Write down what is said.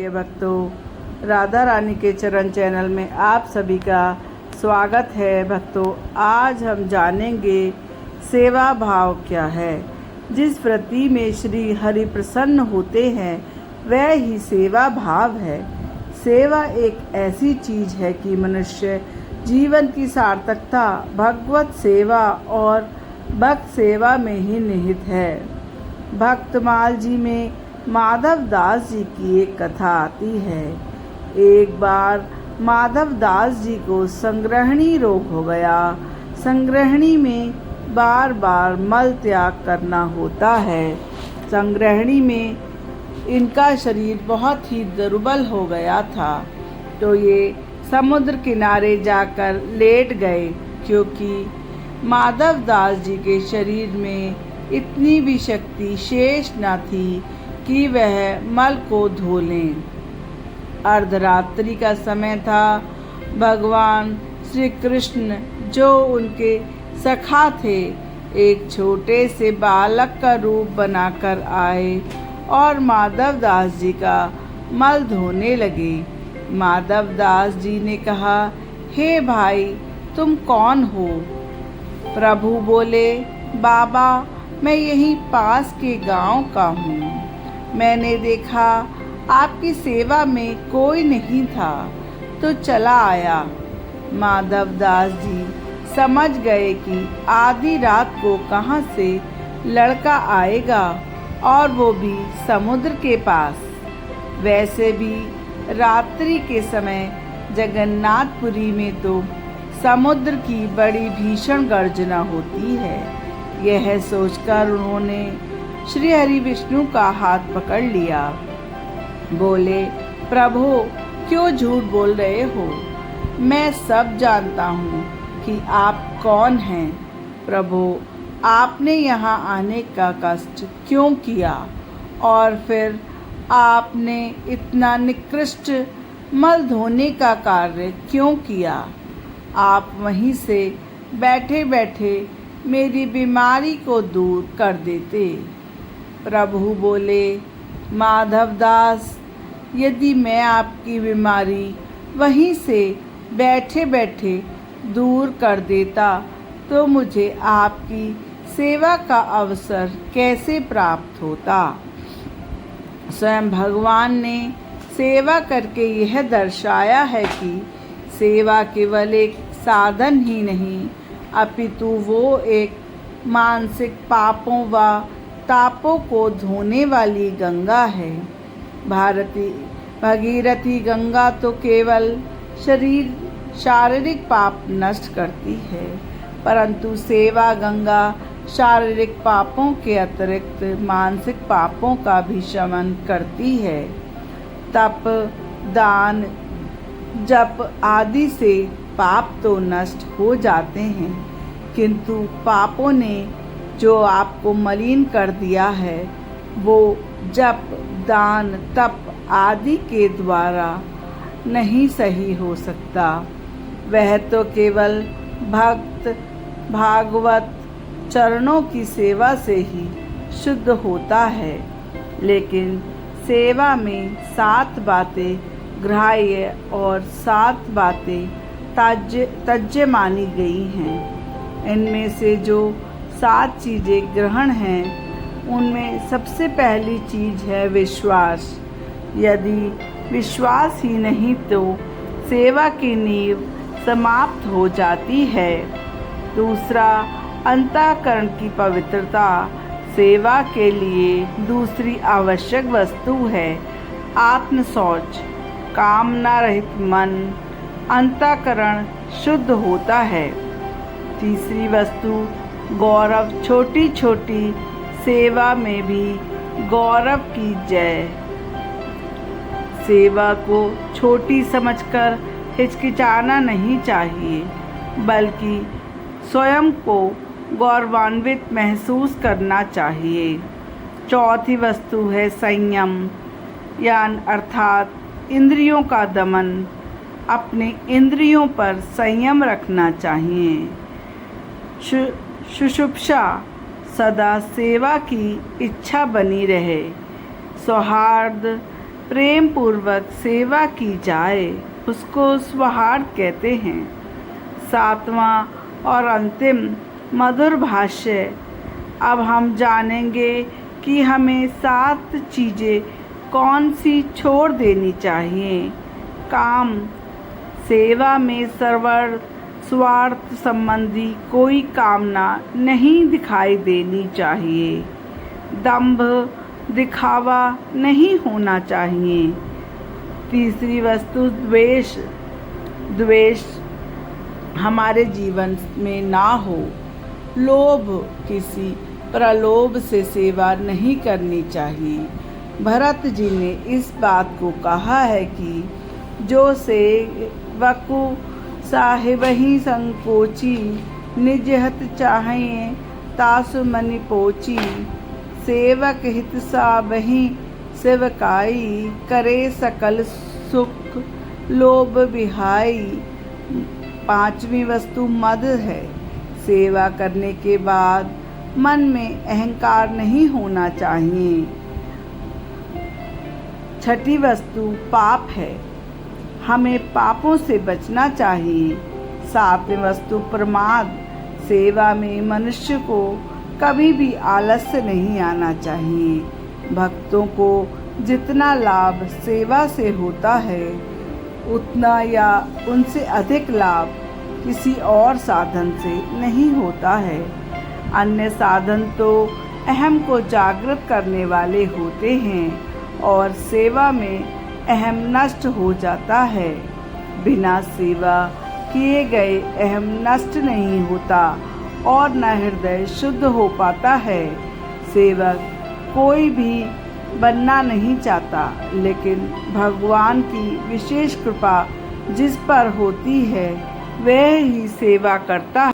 प्रिय भक्तों, राधा रानी के चरण चैनल में आप सभी का स्वागत है। भक्तों, आज हम जानेंगे सेवा भाव क्या है। जिस वृत्ति में श्री हरि प्रसन्न होते हैं वह ही सेवा भाव है। सेवा एक ऐसी चीज है कि मनुष्य जीवन की सार्थकता भगवत सेवा और भक्त सेवा में ही निहित है। भक्तमाल जी में माधव दास जी की एक कथा आती है। एक बार माधव दास जी को संग्रहणी रोग हो गया। संग्रहणी में बार बार मल त्याग करना होता है। संग्रहणी में इनका शरीर बहुत ही दुर्बल हो गया था, तो ये समुद्र किनारे जाकर लेट गए, क्योंकि माधव दास जी के शरीर में इतनी भी शक्ति शेष न थी कि वह मल को धो लें। अर्धरात्रि का समय था। भगवान श्री कृष्ण, जो उनके सखा थे, एक छोटे से बालक का रूप बनाकर आए और माधव दास जी का मल धोने लगे। माधव दास जी ने कहा, हे भाई, तुम कौन हो? प्रभु बोले, बाबा, मैं यहीं पास के गांव का हूँ। मैंने देखा आपकी सेवा में कोई नहीं था, तो चला आया। माधव दास जी समझ गए कि आधी रात को कहाँ से लड़का आएगा, और वो भी समुद्र के पास। वैसे भी रात्रि के समय जगन्नाथपुरी में तो समुद्र की बड़ी भीषण गर्जना होती है। यह सोचकर उन्होंने श्री हरि विष्णु का हाथ पकड़ लिया। बोले, प्रभु, क्यों झूठ बोल रहे हो? मैं सब जानता हूँ कि आप कौन हैं। प्रभु, आपने यहाँ आने का कष्ट क्यों किया, और फिर आपने इतना निकृष्ट मल धोने का कार्य क्यों किया? आप वहीं से बैठे बैठे मेरी बीमारी को दूर कर देते। प्रभु बोले, माधव दास, यदि मैं आपकी बीमारी वहीं से बैठे बैठे दूर कर देता तो मुझे आपकी सेवा का अवसर कैसे प्राप्त होता? स्वयं भगवान ने सेवा करके यह दर्शाया है कि सेवा केवल एक साधन ही नहीं, अपितु वो एक मानसिक पापों व तापों को धोने वाली गंगा है। भगीरथी गंगा तो केवल शारीरिक पाप नष्ट करती है, परंतु सेवा गंगा शारीरिक पापों के अतिरिक्त मानसिक पापों का भी शमन करती है। तप, दान, जप आदि से पाप तो नष्ट हो जाते हैं, किंतु पापों ने जो आपको मलिन कर दिया है, वो जप, दान, तप आदि के द्वारा नहीं सही हो सकता। वह तो केवल भक्त भागवत चरणों की सेवा से ही शुद्ध होता है। लेकिन सेवा में 7 बातें ग्राह्य और 7 बातें त्याज्य मानी गई हैं। इनमें से जो 7 चीज़ें ग्रहण हैं, उनमें सबसे पहली चीज़ है विश्वास। यदि विश्वास ही नहीं तो सेवा की नींव समाप्त हो जाती है। दूसरा, अंतःकरण की पवित्रता। सेवा के लिए दूसरी आवश्यक वस्तु है आत्मशौच। कामना रहित मन, अंतःकरण शुद्ध होता है। तीसरी वस्तु गौरव। छोटी छोटी सेवा में भी गौरव की जय। सेवा को छोटी समझकर हिचकिचाना नहीं चाहिए, बल्कि स्वयं को गौरवान्वित महसूस करना चाहिए। चौथी वस्तु है संयम, अर्थात इंद्रियों का दमन। अपने इंद्रियों पर संयम रखना चाहिए। शुषुप्षा, सदा सेवा की इच्छा बनी रहे। सौहार्द, प्रेम पूर्वक सेवा की जाए उसको स्वहार्थ कहते हैं। 7वां और अंतिम मधुर भाष्य। अब हम जानेंगे कि हमें 7 चीज़ें कौन सी छोड़ देनी चाहिए। काम, सेवा में स्वार्थ संबंधी कोई कामना नहीं दिखाई देनी चाहिए। दंभ, दिखावा नहीं होना चाहिए। तीसरी वस्तु द्वेष। द्वेष हमारे जीवन में ना हो। लोभ, किसी प्रलोभ से सेवा नहीं करनी चाहिए। भरत जी ने इस बात को कहा है कि जो सेवकु साहिबहि संकोची, निज हित चाहिए तासु मनि पोची। सेवक हित साबहि सेवकाई, करे सकल सुख लोभ विहाई। 5वीं वस्तु मद है। सेवा करने के बाद मन में अहंकार नहीं होना चाहिए। 6ठी वस्तु पाप है। हमें पापों से बचना चाहिए। 7वीं वस्तु प्रमाद। सेवा में मनुष्य को कभी भी आलस्य नहीं आना चाहिए। भक्तों को जितना लाभ सेवा से होता है उतना या उनसे अधिक लाभ किसी और साधन से नहीं होता है। अन्य साधन तो अहम को जागृत करने वाले होते हैं और सेवा में अहम नष्ट हो जाता है। बिना सेवा किए गए अहम नष्ट नहीं होता और न हृदय शुद्ध हो पाता है। सेवक कोई भी बनना नहीं चाहता, लेकिन भगवान की विशेष कृपा जिस पर होती है वह ही सेवा करता है।